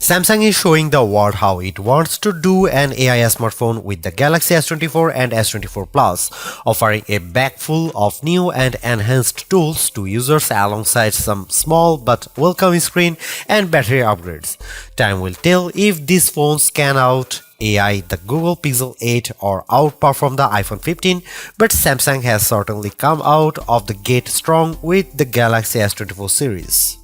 Samsung is showing the world how it wants to do an AI smartphone with the Galaxy S24 and S24 Plus, offering a bag full of new and enhanced tools to users alongside some small but welcome screen and battery upgrades. Time will tell if these phones can out AI the Google Pixel 8 or outperform the iPhone 15, but Samsung has certainly come out of the gate strong with the Galaxy S24 series.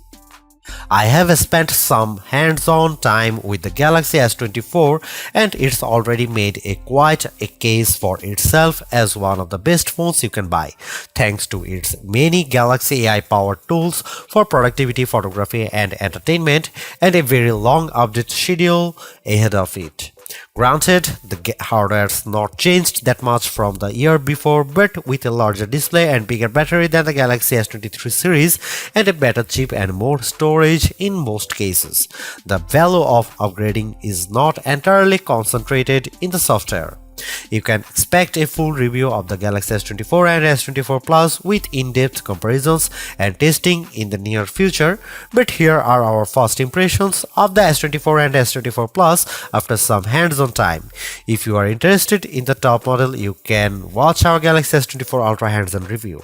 I have spent some hands-on time with the Galaxy S24 and it's already made quite a case for itself as one of the best phones you can buy, thanks to its many Galaxy AI-powered tools for productivity, photography and entertainment, and a very long update schedule ahead of it. Granted, the hardware's not changed that much from the year before, but with a larger display and bigger battery than the Galaxy S23 series and a better chip and more storage in most cases, the value of upgrading is not entirely concentrated in the software. You can expect a full review of the Galaxy S24 and S24 Plus with in-depth comparisons and testing in the near future, but here are our first impressions of the S24 and S24 Plus after some hands-on time. If you are interested in the top model, you can watch our Galaxy S24 Ultra hands-on review.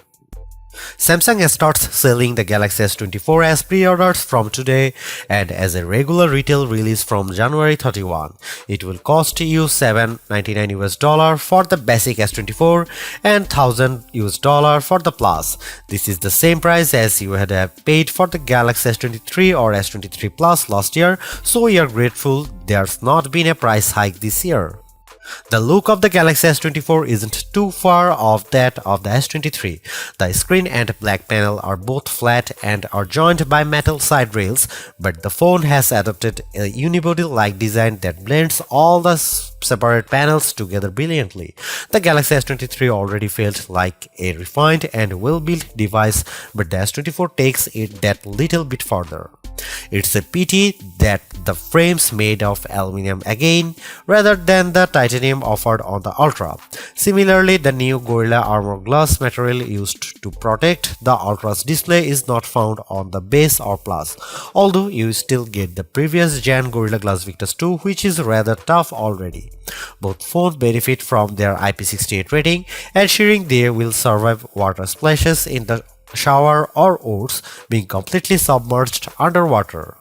Samsung starts selling the Galaxy S24 as pre-orders from today and as a regular retail release from January 31. It will cost you $799 for the basic S24 and $1,000 for the Plus. This is the same price as you had paid for the Galaxy S23 or S23 Plus last year, so we are grateful there's not been a price hike this year. The look of the Galaxy S24 isn't too far off that of the S23. The screen and back panel are both flat and are joined by metal side rails, but the phone has adopted a unibody-like design that blends all the separate panels together brilliantly. The Galaxy S23 already felt like a refined and well-built device, but the S24 takes it that little bit further. It's a pity that the frame's made of aluminum again, rather than the titanium offered on the Ultra. Similarly, the new Gorilla Armor glass material used to protect the Ultra's display is not found on the base or Plus, although you still get the previous gen Gorilla Glass Victus 2, which is rather tough already. Both phones benefit from their IP68 rating, ensuring they will survive water splashes in the shower or oats being completely submerged underwater.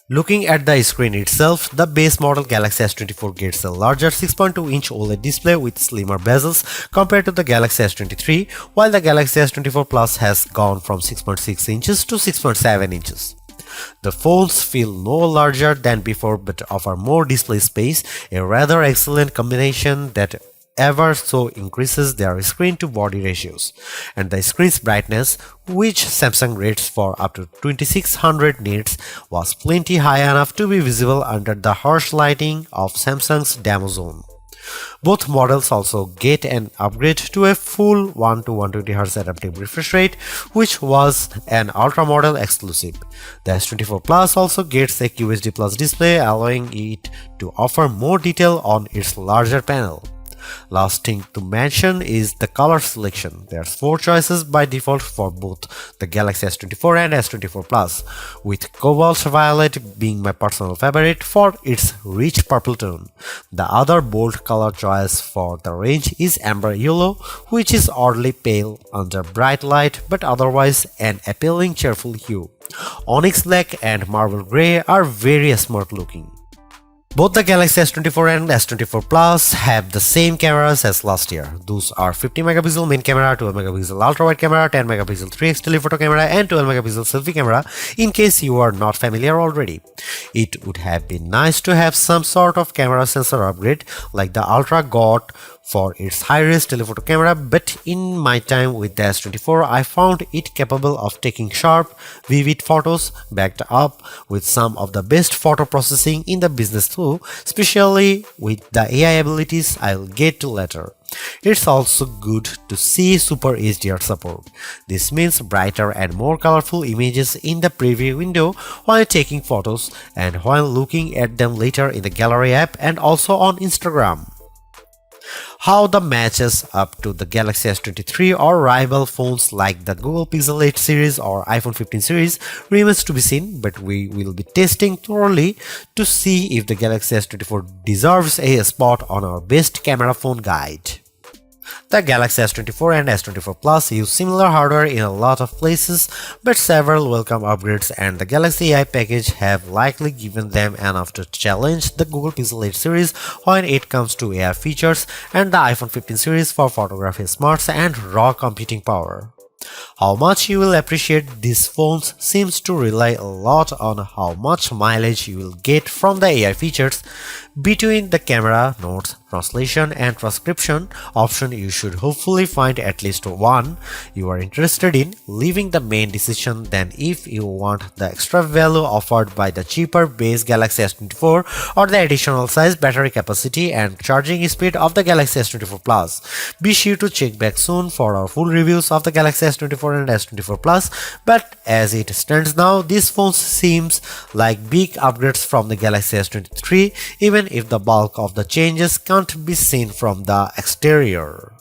Looking at the screen itself, the base model Galaxy S24 gets a larger 6.2-inch OLED display with slimmer bezels compared to the Galaxy S23, while the Galaxy S24 Plus has gone from 6.6 inches to 6.7 inches. The phones feel no larger than before but offer more display space, a rather excellent combination that ever so increases their screen to body ratios, and the screen's brightness, which Samsung rates for up to 2600 nits, was plenty high enough to be visible under the harsh lighting of Samsung's demo zone. Both models also get an upgrade to a full 1 to 120Hz adaptive refresh rate, which was an Ultra model exclusive. The S24 Plus also gets a QHD Plus display, allowing it to offer more detail on its larger panel. Last thing to mention is the color selection. There's 4 choices by default for both the Galaxy S24 and S24 Plus, with cobalt violet being my personal favorite for its rich purple tone. The other bold color choice for the range is amber yellow, which is oddly pale under bright light but otherwise an appealing cheerful hue. Onyx black and marble grey are very smart looking. Both the Galaxy S24 and S24 Plus have the same cameras as last year. Those are 50MP main camera, 12MP ultra-wide camera, 10MP 3x telephoto camera and 12MP selfie camera in case you are not familiar already. It would have been nice to have some sort of camera sensor upgrade like the Ultra got for its high-res telephoto camera, but in my time with the S24, I found it capable of taking sharp, vivid photos backed up with some of the best photo processing in the business too, especially with the AI abilities I'll get to later. It's also good to see Super HDR support. This means brighter and more colorful images in the preview window while taking photos and while looking at them later in the gallery app and also on Instagram. How the matches up to the Galaxy S23 or rival phones like the Google Pixel 8 series or iPhone 15 series remains to be seen, but we will be testing thoroughly to see if the Galaxy S24 deserves a spot on our best camera phone guide. The Galaxy S24 and S24 Plus use similar hardware in a lot of places, but several welcome upgrades and the Galaxy AI package have likely given them enough to challenge the Google Pixel 8 series when it comes to AI features and the iPhone 15 series for photography smarts and raw computing power. How much you will appreciate these phones seems to rely a lot on how much mileage you will get from the AI features. Between the camera, notes, translation and transcription option, you should hopefully find at least one you are interested in, leaving the main decision then if you want the extra value offered by the cheaper base Galaxy S24 or the additional size, battery capacity and charging speed of the Galaxy S24 Plus. Be sure to check back soon for our full reviews of the Galaxy S24 and S24 Plus, but as it stands now, these phones seems like big upgrades from the Galaxy S23, even if the bulk of the changes can't be seen from the exterior.